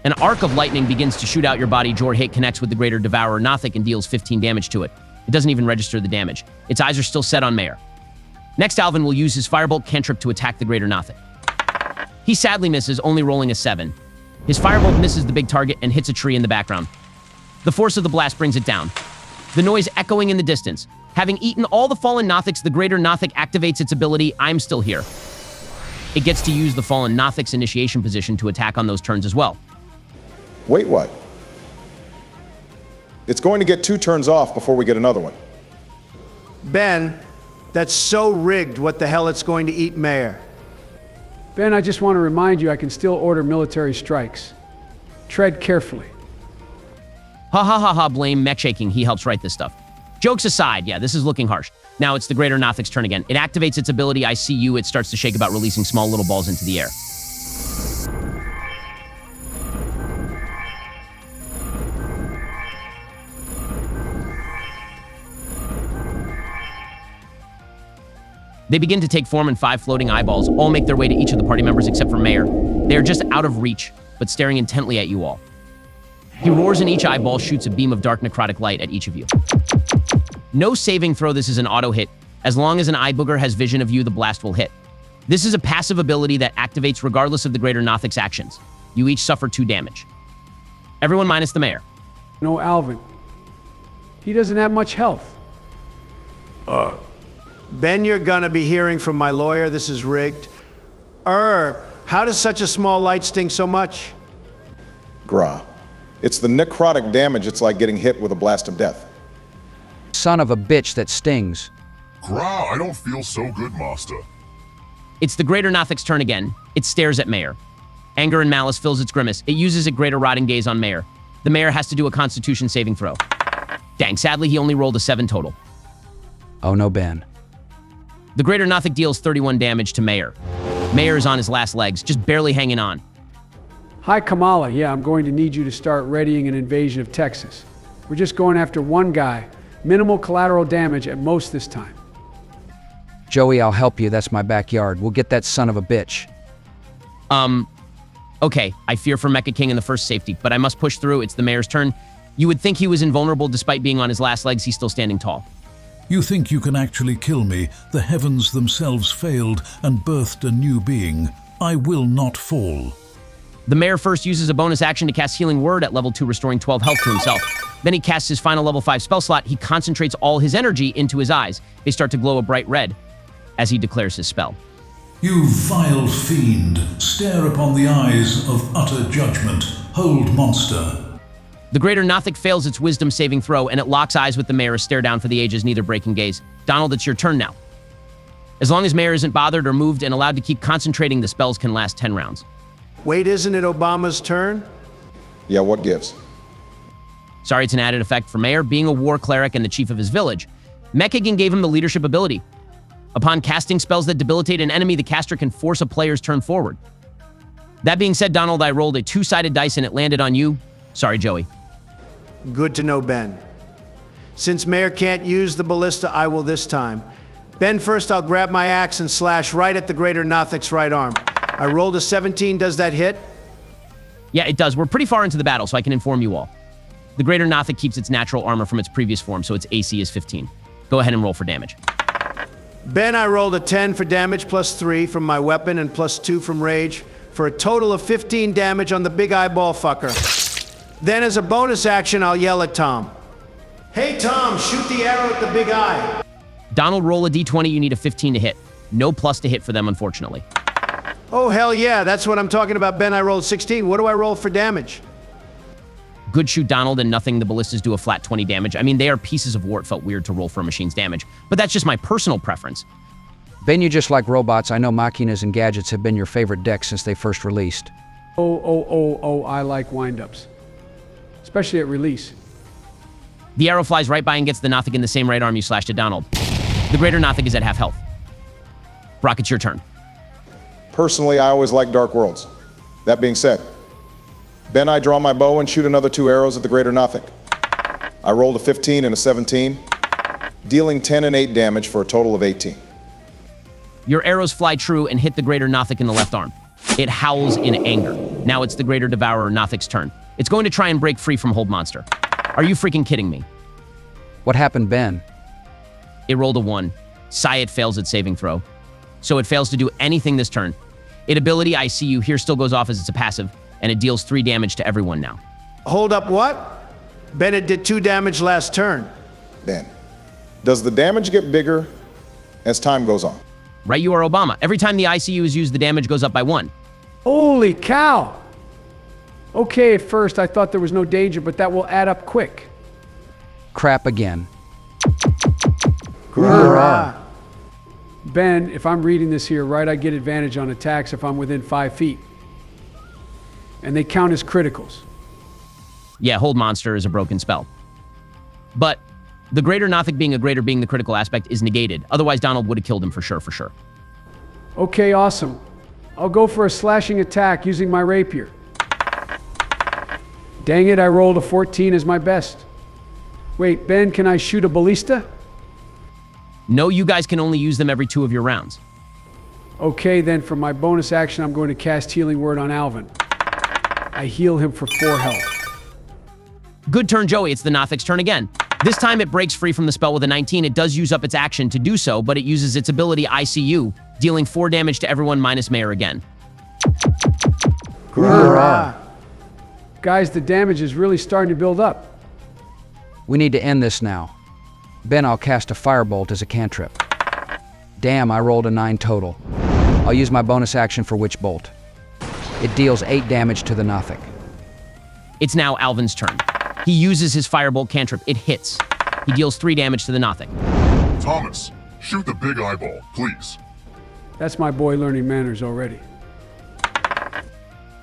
An arc of lightning begins to shoot out your body. Jorge connects with the greater Devourer Nothic and deals 15 damage to it. It doesn't even register the damage. Its eyes are still set on Mayor. Next, Alvin will use his Firebolt cantrip to attack the greater Nothic. He sadly misses, only rolling a 7. His Firebolt misses the big target and hits a tree in the background. The force of the blast brings it down, the noise echoing in the distance. Having eaten all the fallen Nothics, the greater Nothic activates its ability, I'm Still Here. It gets to use the fallen Nothic's initiation position to attack on those turns as well. Wait, what? It's going to get 2 turns off before we get another one. Ben, that's so rigged. What the hell it's going to eat Mayor? Ben, I just want to remind you I can still order military strikes. Tread carefully. Ha ha ha ha, blame mech shaking. He helps write this stuff. Jokes aside, yeah, this is looking harsh. Now it's the greater Nothic's turn again. It activates its ability, I See You. It starts to shake about, releasing small little balls into the air. They begin to take form, and 5 floating eyeballs all make their way to each of the party members except for Mayor. They are just out of reach, but staring intently at you all. He roars in each eyeball, shoots a beam of dark necrotic light at each of you. No saving throw, this is an auto hit. As long as an eye booger has vision of you, the blast will hit. This is a passive ability that activates regardless of the Greater Nothic's actions. You each suffer 2 damage. Everyone minus the mayor. No, Alvin. He doesn't have much health. Ben, you're gonna be hearing from my lawyer. This is rigged. How does such a small light sting so much? Gra. It's the necrotic damage. It's like getting hit with a blast of death. Son of a bitch that stings. Gra, I don't feel so good, master. It's the Greater Nothic's turn again. It stares at Mayor. Anger and malice fills its grimace. It uses a Greater Rotting Gaze on Mayor. The Mayor has to do a Constitution saving throw. Dang, sadly, he only rolled a 7 total. Oh no, Ben. The Greater Nothic deals 31 damage to Mayor. Mayor is on his last legs, just barely hanging on. Hi, Kamala. Yeah, I'm going to need you to start readying an invasion of Texas. We're just going after one guy. Minimal collateral damage at most this time. Joey, I'll help you. That's my backyard. We'll get that son of a bitch. Okay, I fear for Mecha King in the first safety, but I must push through. It's the Mayor's turn. You would think he was invulnerable despite being on his last legs. He's still standing tall. You think you can actually kill me? The heavens themselves failed and birthed a new being. I will not fall. The Mayor first uses a bonus action to cast Healing Word at level 2, restoring 12 health to himself. Then he casts his final level 5 spell slot. He concentrates all his energy into his eyes. They start to glow a bright red as he declares his spell. You vile fiend, stare upon the eyes of utter judgment. Hold, monster. The Greater Nothic fails its wisdom saving throw, and it locks eyes with the Mayor, a stare down for the ages, neither breaking gaze. Donald, it's your turn now. As long as Mayor isn't bothered or moved and allowed to keep concentrating, the spells can last 10 rounds. Wait, isn't it Obama's turn? Yeah, what gives? Sorry, it's an added effect for Mayor. Being a war cleric and the chief of his village, Mechagan gave him the leadership ability. Upon casting spells that debilitate an enemy, the caster can force a player's turn forward. That being said, Donald, I rolled a 2-sided dice and it landed on you. Sorry, Joey. Good to know, Ben. Since Mayor can't use the ballista, I will this time. Ben, first I'll grab my axe and slash right at the Greater Nothic's right arm. I rolled a 17. Does that hit? Yeah, it does. We're pretty far into the battle, so I can inform you all. The Greater Nothic keeps its natural armor from its previous form, so its AC is 15. Go ahead and roll for damage. Ben, I rolled a 10 for damage plus 3 from my weapon and plus 2 from rage for a total of 15 damage on the big eyeball fucker. Then as a bonus action, I'll yell at Tom. Hey, Tom, shoot the arrow at the big eye. Donald, roll a d20. You need a 15 to hit. No plus to hit for them, unfortunately. Oh, hell yeah, that's what I'm talking about, Ben. I rolled 16. What do I roll for damage? Good shoot, Donald, and nothing. The ballistas do a flat 20 damage. I mean, they are pieces of war. It felt weird to roll for a machine's damage, but that's just my personal preference. Ben, you just like robots. I know Machinas and Gadgets have been your favorite deck since they first released. Oh, I like windups. Especially at release. The arrow flies right by and gets the Nothic in the same right arm you slashed at Donald. The Greater Nothic is at half health. Brock, it's your turn. Personally, I always like Dark Worlds. That being said, Ben, I draw my bow and shoot another 2 arrows at the Greater Nothic. I rolled a 15 and a 17, dealing 10 and 8 damage for a total of 18. Your arrows fly true and hit the Greater Nothic in the left arm. It howls in anger. Now it's the Greater Devourer Nothic's turn. It's going to try and break free from Hold Monster. Are you freaking kidding me? What happened, Ben? It rolled a 1. Syed fails its saving throw, so it fails to do anything this turn. Its ability, I See You Here, still goes off as it's a passive, and it deals 3 damage to everyone now. Hold up, what? Bennett did 2 damage last turn. Ben, does the damage get bigger as time goes on? Right, you are Obama. Every time the ICU is used, the damage goes up by 1. Holy cow! Okay, at first I thought there was no danger, but that will add up quick. Crap again. Hurrah! Ben, if I'm reading this here right, I get advantage on attacks if I'm within 5 feet. And they count as criticals. Yeah, Hold Monster is a broken spell. But the Greater Nothic being a greater being the critical aspect is negated. Otherwise, Donald would have killed him for sure. Okay, awesome. I'll go for a slashing attack using my rapier. Dang it, I rolled a 14 as my best. Wait, Ben, can I shoot a ballista? No, you guys can only use them every 2 of your rounds. Okay, then for my bonus action, I'm going to cast Healing Word on Alvin. I heal him for 4 health. Good turn, Joey. It's the Nothic's turn again. This time it breaks free from the spell with a 19. It does use up its action to do so, but it uses its ability ICU, dealing 4 damage to everyone minus Mayor again. Hurrah! Guys, the damage is really starting to build up. We need to end this now. Ben, I'll cast a firebolt as a cantrip. Damn, I rolled a 9 total. I'll use my bonus action for Witch Bolt. It deals 8 damage to the Nothic. It's now Alvin's turn. He uses his firebolt cantrip. It hits. He deals 3 damage to the Nothic. Thomas, shoot the big eyeball, please. That's my boy learning manners already.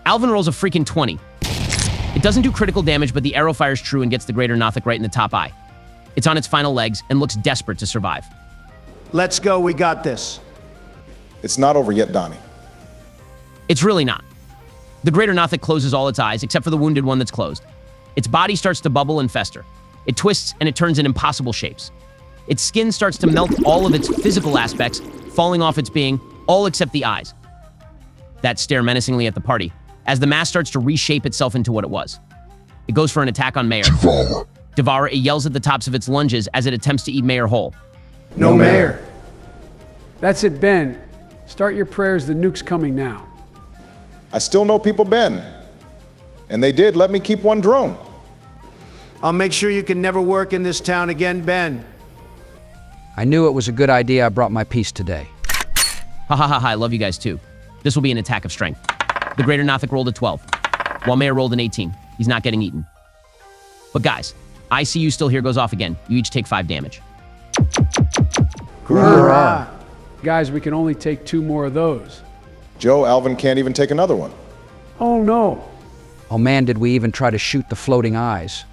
Alvin rolls a freaking 20. It doesn't do critical damage, but the arrow fires true and gets the greater Nothic right in the top eye. It's on its final legs and looks desperate to survive. Let's go, we got this. It's not over yet, Donnie. It's really not. The greater Nothic closes all its eyes, except for the wounded one that's closed. Its body starts to bubble and fester. It twists and it turns in impossible shapes. Its skin starts to melt all of its physical aspects, falling off its being, all except the eyes. That stare menacingly at the party, as the mask starts to reshape itself into what it was. It goes for an attack on Mayor. Devour. It yells at the tops of its lunges as it attempts to eat Mayor whole. No Mayor. That's it, Ben. Start your prayers, the nuke's coming now. I still know people, Ben. And they did let me keep one drone. I'll make sure you can never work in this town again, Ben. I knew it was a good idea I brought my piece today. Ha ha ha ha, I love you guys too. This will be an attack of strength. The greater Nothic rolled a 12, while Mayor rolled an 18. He's not getting eaten. But guys, ICU still here goes off again. You each take 5 damage. Hurrah! Guys, we can only take 2 more of those. Joe, Alvin can't even take another one. Oh no. Oh man, did we even try to shoot the floating eyes?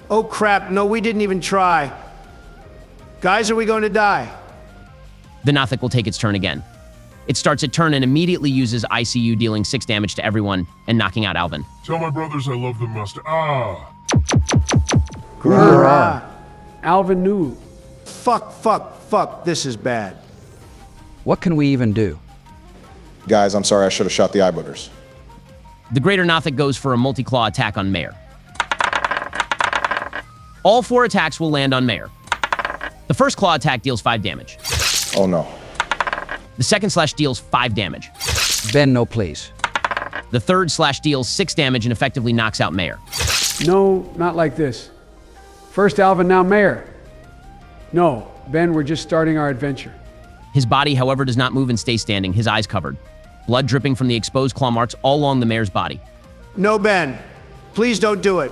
Oh crap, no, we didn't even try. Guys, are we going to die? The Nothic will take its turn again. It starts its turn and immediately uses ICU, dealing 6 damage to everyone and knocking out Alvin. Tell my brothers I love them must. Hurrah! Alvin knew. Fuck, this is bad. What can we even do? Guys, I'm sorry, I should have shot the eyebutters. The greater Nothic goes for a multi-claw attack on Mayor. All 4 attacks will land on Mayor. The first claw attack deals 5 damage. Oh no. The second slash deals 5 damage. Ben, no please. The third slash deals 6 damage and effectively knocks out Mayor. No, not like this. First Alvin, now Mayor. No, Ben, we're just starting our adventure. His body, however, does not move and stay standing, his eyes covered. Blood dripping from the exposed claw marks all along the Mayor's body. No, Ben. Please don't do it.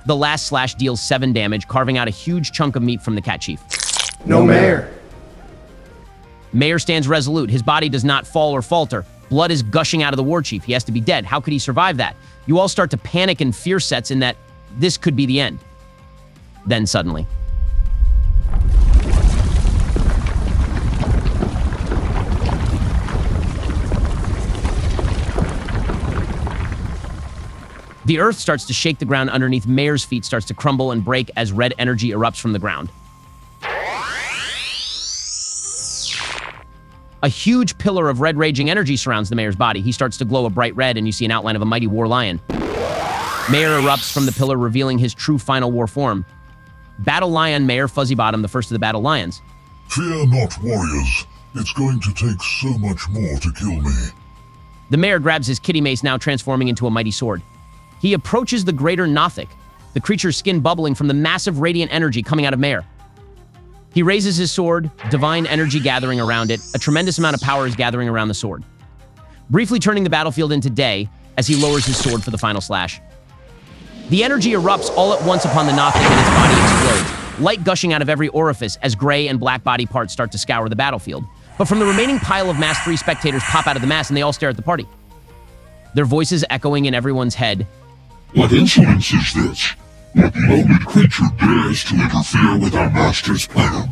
The last slash deals 7 damage, carving out a huge chunk of meat from the cat chief. No Mayor. Mayor stands resolute. His body does not fall or falter. Blood is gushing out of the war chief. He has to be dead. How could he survive that? You all start to panic and fear sets in that this could be the end. Then suddenly. The earth starts to shake the ground underneath Mayor's feet, starts to crumble and break as red energy erupts from the ground. A huge pillar of red raging energy surrounds the Mayor's body. He starts to glow a bright red, and you see an outline of a mighty war lion. Mayor erupts from the pillar, revealing his true final war form. Battle Lion Mayor Fuzzybottom, the first of the Battle Lions. Fear not, warriors. It's going to take so much more to kill me. The Mayor grabs his kitty mace, now transforming into a mighty sword. He approaches the greater Nothic, the creature's skin bubbling from the massive radiant energy coming out of Mayor. He raises his sword, divine energy gathering around it. A tremendous amount of power is gathering around the sword, briefly turning the battlefield into day as he lowers his sword for the final slash. The energy erupts all at once upon the Nothic and its body explodes, light gushing out of every orifice as gray and black body parts start to scour the battlefield. But from the remaining pile of mass, 3 spectators pop out of the mass and they all stare at the party, their voices echoing in everyone's head. What insolence is this? What lowly creature dares to interfere with our master's plans?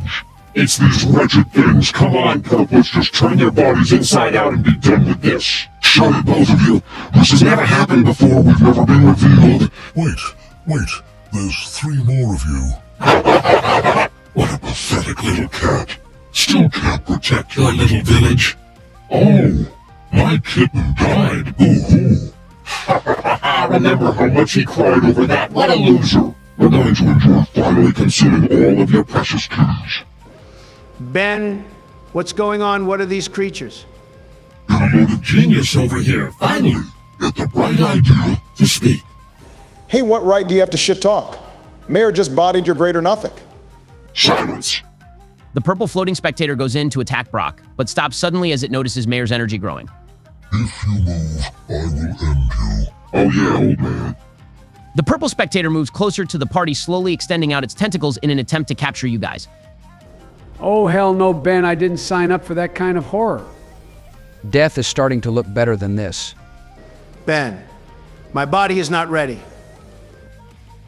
It's these wretched things. Come on, Purples, just turn your bodies inside out and be done with this. Shut it, both of you. This has never happened before. We've never been revealed. Wait. There's 3 more of you. What a pathetic little cat. Still can't protect your little village. Oh, my kitten died. Boo-hoo. Remember how much he cried over that? What a loser! Reminds when you're finally consuming all of your precious keys. Ben, what's going on? What are these creatures? You're a load of genius over here. Finally, get the bright idea to speak. Hey, what right do you have to shit talk? Mayor just bodied your greater nothing. Silence. The purple floating spectator goes in to attack Brock, but stops suddenly as it notices Mayor's energy growing. If you move, I will end you. Oh yeah, old man. The purple spectator moves closer to the party, slowly extending out its tentacles in an attempt to capture you guys. Oh, hell no, Ben. I didn't sign up for that kind of horror. Death is starting to look better than this. Ben, my body is not ready.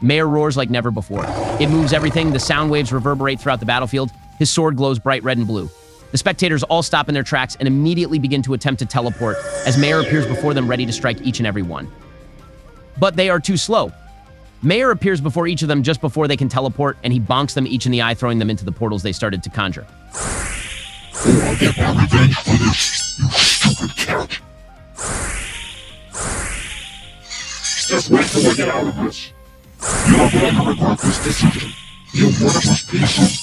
Mayor roars like never before. It moves everything. The sound waves reverberate throughout the battlefield. His sword glows bright red and blue. The spectators all stop in their tracks and immediately begin to attempt to teleport as Mayor appears before them, ready to strike each and every one. But they are too slow. Mayor appears before each of them just before they can teleport, and he bonks them each in the eye, throwing them into the portals they started to conjure. Oh, I'll get my revenge for this, you stupid cat. Just wait till I get out of this. You're going to regret this decision. You worthless piece of...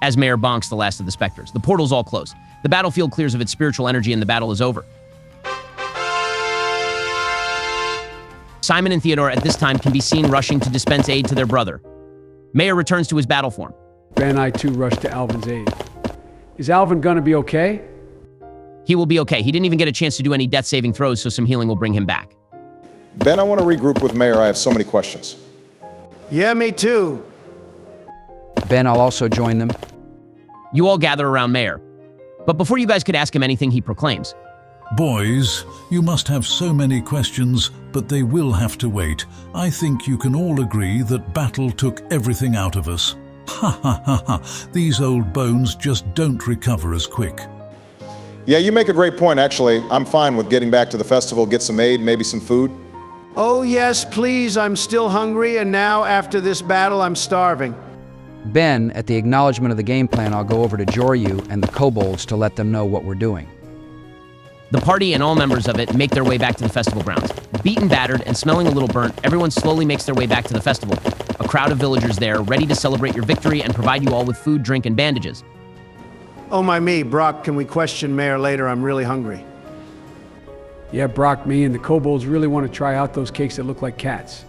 As Mayor bonks the last of the specters, the portals all close. The battlefield clears of its spiritual energy and the battle is over. Simon and Theodore at this time can be seen rushing to dispense aid to their brother. Mayor returns to his battle form. Ben and I too rushed to Alvin's aid. Is Alvin gonna be okay? He will be okay. He didn't even get a chance to do any death saving throws, so some healing will bring him back. Ben, I want to regroup with Mayor. I have so many questions. Yeah, me too. Ben, I'll also join them. You all gather around Mayor. But before you guys could ask him anything, he proclaims. Boys, you must have so many questions, but they will have to wait. I think you can all agree that battle took everything out of us. Ha ha ha ha, these old bones just don't recover as quick. Yeah, you make a great point, actually. I'm fine with getting back to the festival, get some aid, maybe some food. Oh yes, please, I'm still hungry, and now after this battle, I'm starving. Ben, at the acknowledgement of the game plan, I'll go over to Joryu and the kobolds to let them know what we're doing. The party and all members of it make their way back to the festival grounds. Beaten, battered, and smelling a little burnt, everyone slowly makes their way back to the festival. A crowd of villagers there, ready to celebrate your victory and provide you all with food, drink, and bandages. Oh my me, Brock, can we question Mayor later? I'm really hungry. Yeah, Brock, me and the kobolds really want to try out those cakes that look like cats.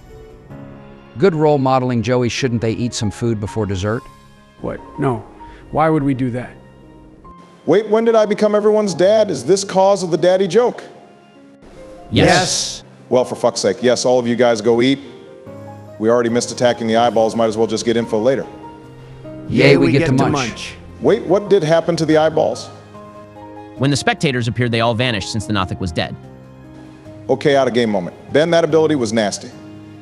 Good role modeling, Joey. Shouldn't they eat some food before dessert? What? No. Why would we do that? Wait, when did I become everyone's dad? Is this cause of the daddy joke? Yes. Well, for fuck's sake, yes, all of you guys go eat. We already missed attacking the eyeballs, might as well just get info later. Yay, we get to munch. Wait, what did happen to the eyeballs? When the spectators appeared, they all vanished since the Nothic was dead. Okay, out of game moment. Ben, that ability was nasty.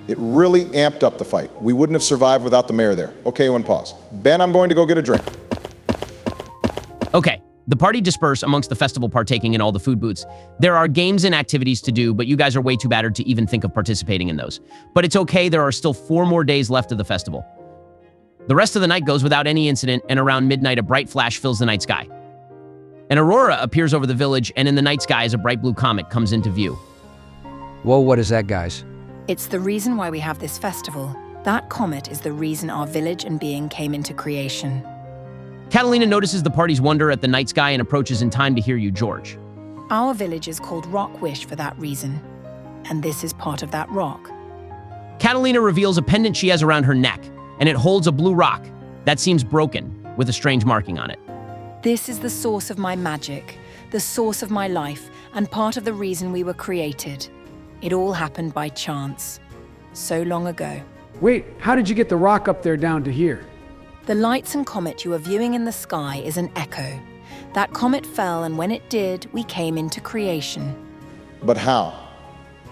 It really amped up the fight. We wouldn't have survived without the mayor there. Okay, one pause. Ben, I'm going to go get a drink. Okay, the party disperse amongst the festival, partaking in all the food booths. There are games and activities to do, but you guys are way too battered to even think of participating in those. But it's okay, there are still 4 more days left of the festival. The rest of the night goes without any incident, and around midnight a bright flash fills the night sky. An aurora appears over the village, and in the night sky as a bright blue comet comes into view. Whoa, what is that, guys? It's the reason why we have this festival. That comet is the reason our village and being came into creation. Catalina notices the party's wonder at the night sky and approaches in time to hear you, George. Our village is called Rock Wish for that reason, and this is part of that rock. Catalina reveals a pendant she has around her neck, and it holds a blue rock that seems broken, with a strange marking on it. This is the source of my magic, the source of my life, and part of the reason we were created. It all happened by chance, so long ago. Wait, how did you get the rock up there down to here? The lights and comet you are viewing in the sky is an echo. That comet fell, and when it did, we came into creation. But how?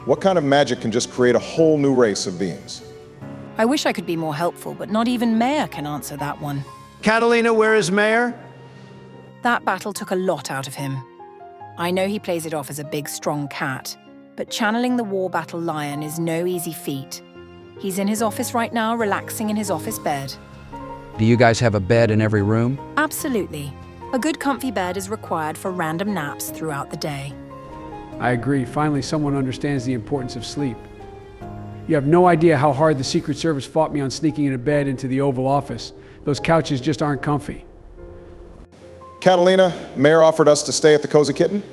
What kind of magic can just create a whole new race of beings? I wish I could be more helpful, but not even Mayor can answer that one. Catalina, where is Mayor? That battle took a lot out of him. I know he plays it off as a big, strong cat, but channeling the war battle lion is no easy feat. He's in his office right now, relaxing in his office bed. Do you guys have a bed in every room? Absolutely. A good comfy bed is required for random naps throughout the day. I agree. Finally, someone understands the importance of sleep. You have no idea how hard the Secret Service fought me on sneaking into bed into the Oval Office. Those couches just aren't comfy. Catalina, Mayor offered us to stay at the Cozy Kitten.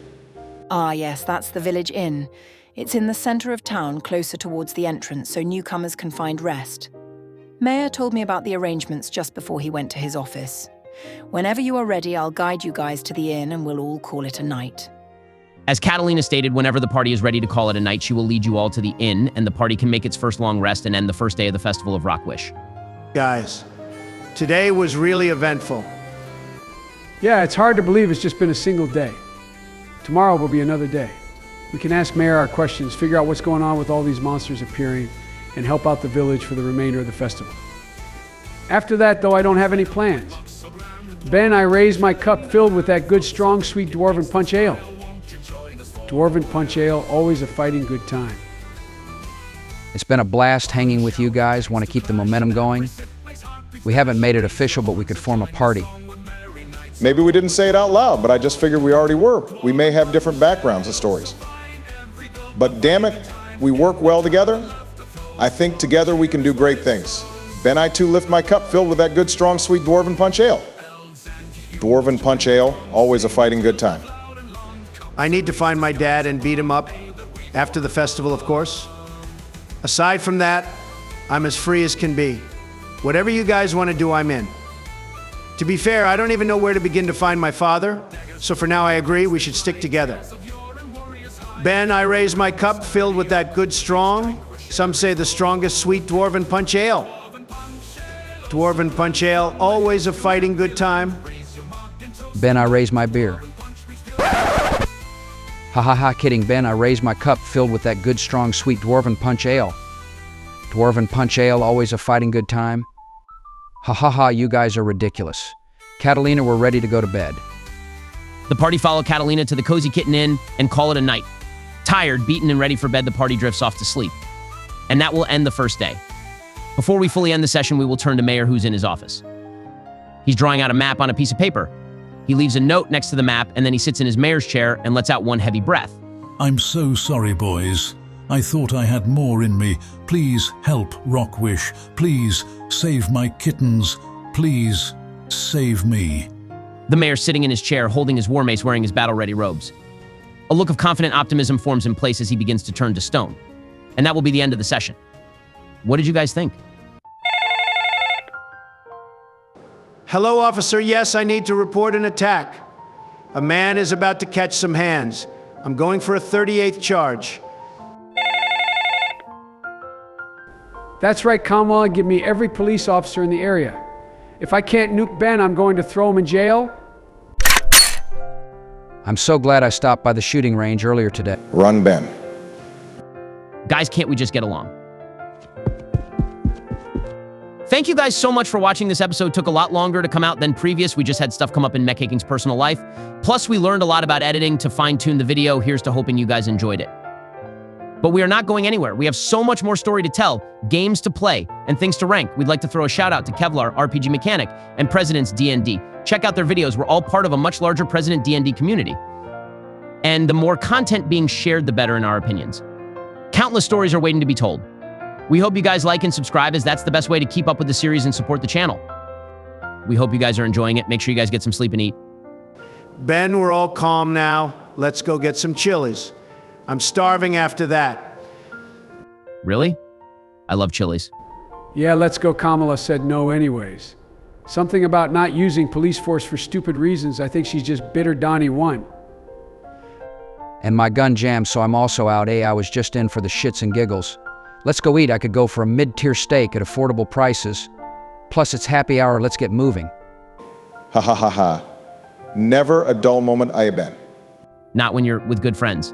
Ah, yes, that's the Village Inn. It's in the center of town, closer towards the entrance, so newcomers can find rest. Mayor told me about the arrangements just before he went to his office. Whenever you are ready, I'll guide you guys to the inn and we'll all call it a night. As Catalina stated, whenever the party is ready to call it a night, she will lead you all to the inn, and the party can make its first long rest and end the first day of the Festival of Rockwish. Guys, today was really eventful. Yeah, it's hard to believe it's just been a single day. Tomorrow will be another day. We can ask Mayor our questions, figure out what's going on with all these monsters appearing, and help out the village for the remainder of the festival. After that, though, I don't have any plans. Ben, I raise my cup filled with that good, strong, sweet Dwarven Punch Ale. Dwarven Punch Ale, always a fighting good time. It's been a blast hanging with you guys. Want to keep the momentum going? We haven't made it official, but we could form a party. Maybe we didn't say it out loud, but I just figured we already were. We may have different backgrounds and stories. But damn it, we work well together. I think together we can do great things. Ben, I too lift my cup filled with that good, strong, sweet Dwarven Punch Ale. Dwarven Punch Ale, always a fighting good time. I need to find my dad and beat him up after the festival, of course. Aside from that, I'm as free as can be. Whatever you guys want to do, I'm in. To be fair, I don't even know where to begin to find my father, so for now I agree we should stick together. Ben, I raise my cup filled with that good strong, some say the strongest sweet Dwarven Punch Ale. Dwarven Punch Ale, always a fighting good time. Ben, I raise my beer. Ha ha ha, kidding, Ben, I raise my cup filled with that good strong sweet Dwarven Punch Ale. Dwarven Punch Ale, always a fighting good time. Ha ha ha, you guys are ridiculous. Catalina, we're ready to go to bed. The party follow Catalina to the Cozy Kitten Inn and call it a night. Tired, beaten, and ready for bed, the party drifts off to sleep. And that will end the first day. Before we fully end the session, we will turn to Mayor, who's in his office. He's drawing out a map on a piece of paper. He leaves a note next to the map, and then he sits in his mayor's chair and lets out one heavy breath. I'm so sorry, boys. I thought I had more in me. Please help Rockwish. Please save my kittens. Please save me. The mayor sitting in his chair, holding his war mace, wearing his battle-ready robes. A look of confident optimism forms in place as he begins to turn to stone. And that will be the end of the session. What did you guys think? Hello, officer. Yes, I need to report an attack. A man is about to catch some hands. I'm going for a 38th charge. That's right, Kamala. Give me every police officer in the area. If I can't nuke Ben, I'm going to throw him in jail. I'm so glad I stopped by the shooting range earlier today. Run, Ben. Guys, can't we just get along? Thank you guys so much for watching. This episode took a lot longer to come out than previous. We just had stuff come up in MechHaking's personal life. Plus, we learned a lot about editing to fine-tune the video. Here's to hoping you guys enjoyed it. But we are not going anywhere. We have so much more story to tell, games to play, and things to rank. We'd like to throw a shout out to Kevlar, RPG Mechanic, and President's D&D. Check out their videos. We're all part of a much larger President D&D community. And the more content being shared, the better in our opinions. Countless stories are waiting to be told. We hope you guys like and subscribe, as that's the best way to keep up with the series and support the channel. We hope you guys are enjoying it. Make sure you guys get some sleep and eat. Ben, we're all calm now. Let's go get some chilies. I'm starving after that. Really? I love chilies. Yeah, let's go. Kamala said no anyways. Something about not using police force for stupid reasons. I think she's just bitter Donnie won. And my gun jammed, so I'm also out. I was just in for the shits and giggles. Let's go eat. I could go for a mid-tier steak at affordable prices. Plus, it's happy hour. Let's get moving. Ha ha ha ha. Never a dull moment, I bet. Not when you're with good friends.